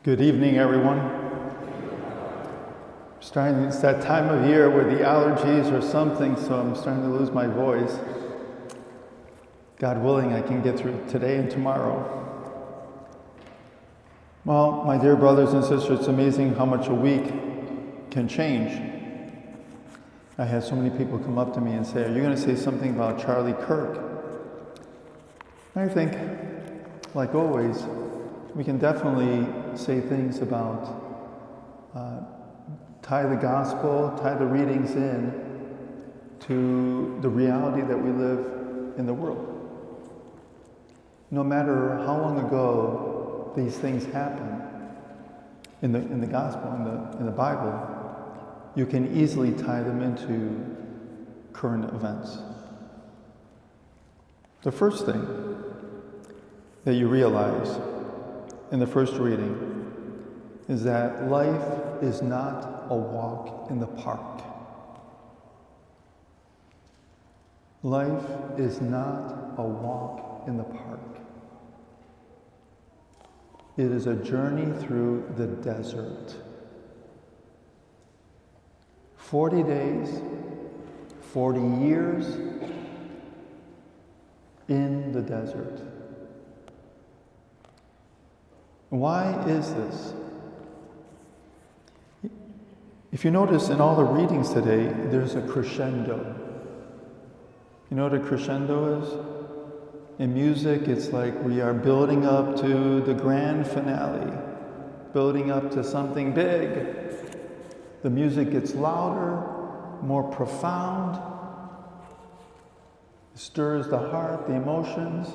Good evening, everyone. It's that time of year where the allergies or something, so I'm starting to lose my voice. God willing, I can get through today and tomorrow. Well, my dear brothers and sisters, it's amazing how much a week can change. I had so many people come up to me and say, "Are you going to say something about Charlie Kirk?" I think, like always, we can definitely say things about tie the gospel, tie the readings in to the reality that we live in the world. No matter how long ago these things happen in the gospel, in the Bible, you can easily tie them into current events. The first thing that you realize in the first reading is that life is not a walk in the park. Life is not a walk in the park. It is a journey through the desert. 40 days, 40 years in the desert. Why is this? If you notice in all the readings today, there's a crescendo. You know what a crescendo is? In music, it's like we are building up to the grand finale, building up to something big. The music gets louder, more profound, stirs the heart, the emotions.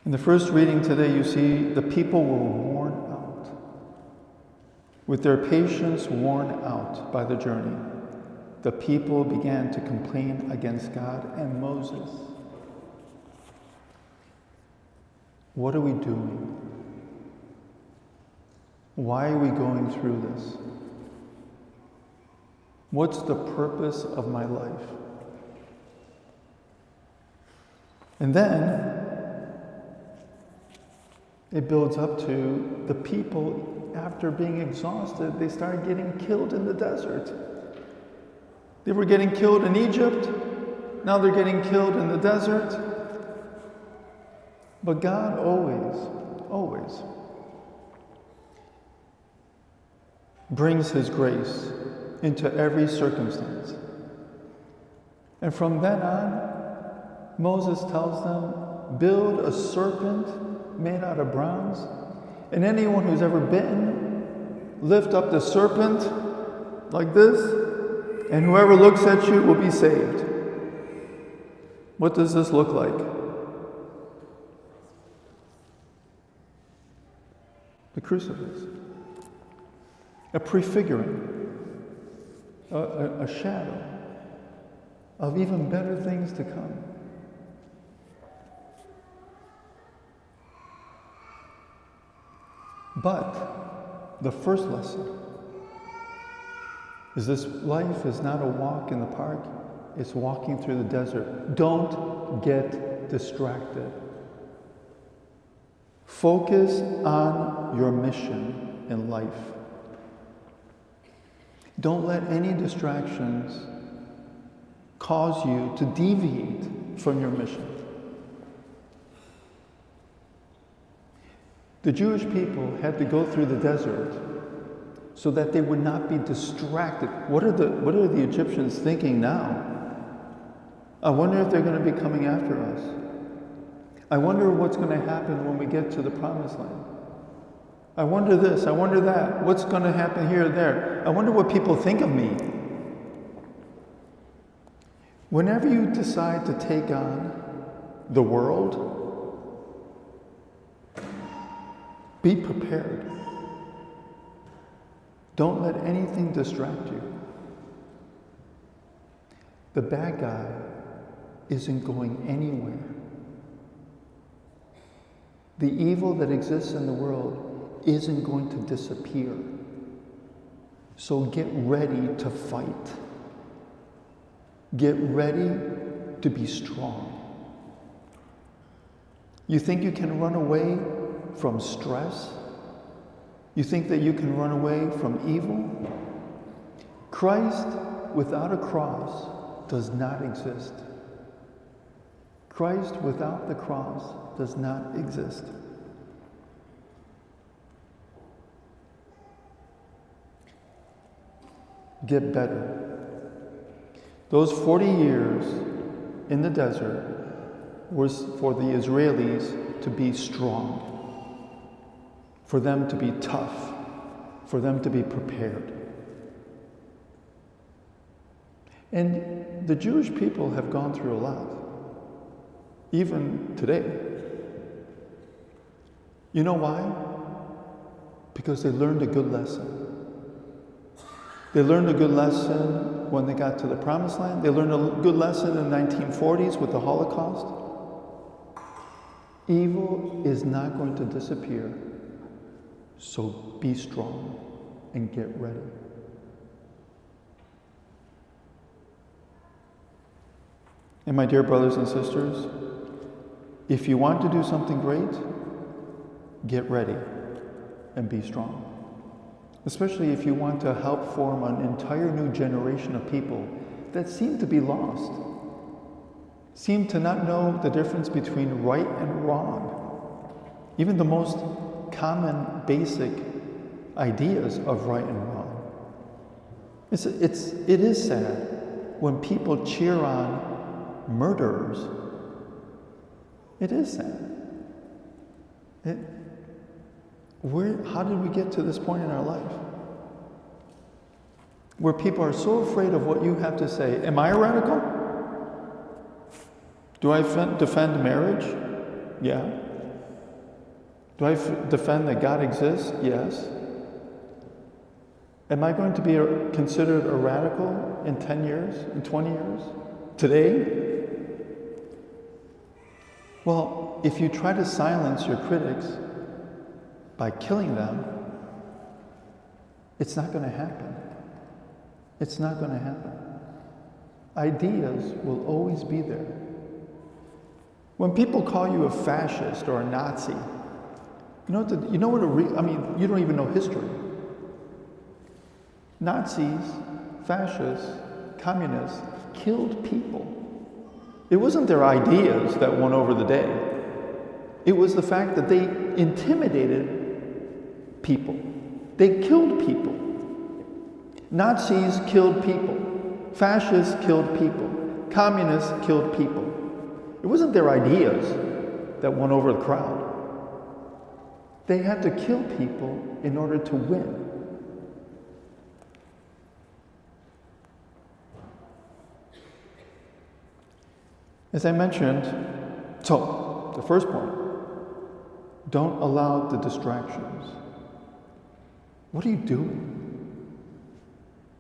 In the first reading today, you see the people were worn out, with their patience worn out by the journey. The people began to complain against God and Moses. What are we doing? Why are we going through this? What's the purpose of my life? And then it builds up to the people, after being exhausted, they started getting killed in the desert. They were getting killed in Egypt, now they're getting killed in the desert. But God always brings His grace into every circumstance. And from then on, Moses tells them, build a serpent made out of bronze, and anyone who's ever bitten, lift up the serpent like this, and whoever looks at you will be saved. What does this look like? The crucifix. A prefiguring, a shadow of even better things to come. But the first lesson is this: life is not a walk in the park, it's walking through the desert. Don't get distracted. Focus on your mission in life. Don't let any distractions cause you to deviate from your mission. The Jewish people had to go through the desert so that they would not be distracted. What are the Egyptians thinking now? I wonder if they're going to be coming after us. I wonder what's going to happen when we get to the promised land. I wonder this, I wonder that. What's going to happen here or there? I wonder what people think of me. Whenever you decide to take on the world, be prepared. Don't let anything distract you. The bad guy isn't going anywhere. The evil that exists in the world isn't going to disappear. So get ready to fight. Get ready to be strong. You think you can run away from stress You think that you can run away from evil? Christ without a cross does not exist. Christ without the cross does not exist. Get better. Those 40 years in the desert was for the Israelis to be strong, for them to be tough, for them to be prepared. And the Jewish people have gone through a lot, even today. You know why? Because they learned a good lesson. They learned a good lesson when they got to the Promised Land. They learned a good lesson in the 1940s with the Holocaust. Evil is not going to disappear, so be strong and get ready. And my dear brothers and sisters, if you want to do something great, get ready and be strong. Especially if you want to help form an entire new generation of people that seem to be lost, seem to not know the difference between right and wrong, even the most common basic ideas of right and wrong. It is sad when people cheer on murderers. It is sad. How did we get to this point in our life? Where people are so afraid of what you have to say. Am I a radical? Do I defend marriage? Yeah. Do I defend that God exists? Yes. Am I going to be considered a radical in 10 years, in 20 years? Today? Well, if you try to silence your critics by killing them, it's not going to happen. It's not going to happen. Ideas will always be there. When people call you a fascist or a Nazi, you don't even know history. Nazis, fascists, communists killed people. It wasn't their ideas that won over the day. It was the fact that they intimidated people. They killed people. Nazis killed people. Fascists killed people. Communists killed people. It wasn't their ideas that won over the crowd. They had to kill people in order to win. As I mentioned, so the first point, don't allow the distractions. What are you doing?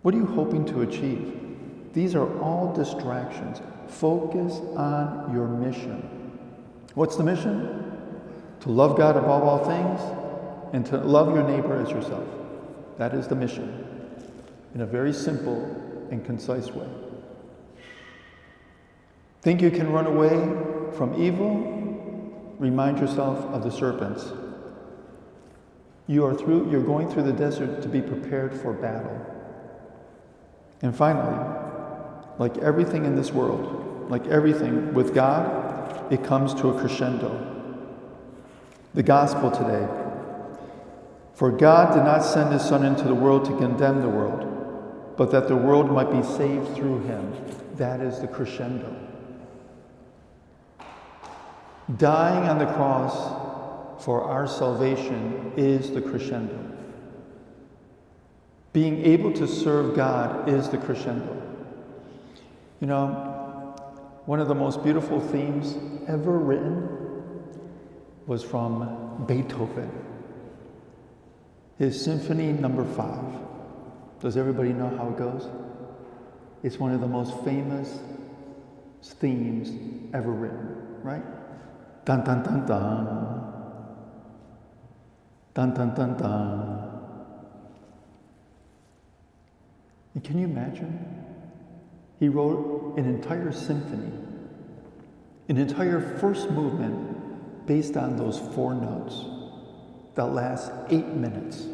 What are you hoping to achieve? These are all distractions. Focus on your mission. What's the mission? To love God above all things and to love your neighbor as yourself. That is the mission, in a very simple and concise way. Think you can run away from evil? Remind yourself of the serpents. You're going through the desert to be prepared for battle. And finally, like everything in this world, like everything with God, it comes to a crescendo. The gospel today. For God did not send his Son into the world to condemn the world, but that the world might be saved through him. That is the crescendo. Dying on the cross for our salvation is the crescendo. Being able to serve God is the crescendo. You know, one of the most beautiful themes ever written was from Beethoven. His Symphony No. 5. Does everybody know how it goes? It's one of the most famous themes ever written, right? Dun dun dun dun. Dun dun dun dun. And can you imagine? He wrote an entire symphony, an entire first movement based on those 4 notes that last 8 minutes.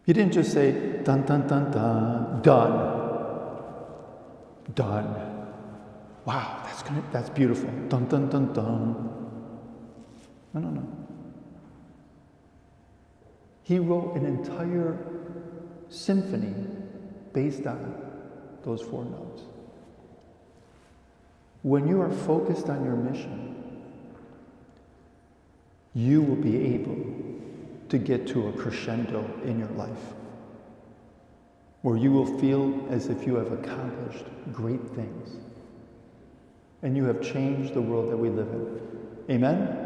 He didn't just say, dun, dun, dun, dun, done. Done. Wow, that's beautiful. Dun, dun, dun, dun. No. He wrote an entire symphony based on those 4 notes. When you are focused on your mission, you will be able to get to a crescendo in your life where you will feel as if you have accomplished great things and you have changed the world that we live in. Amen?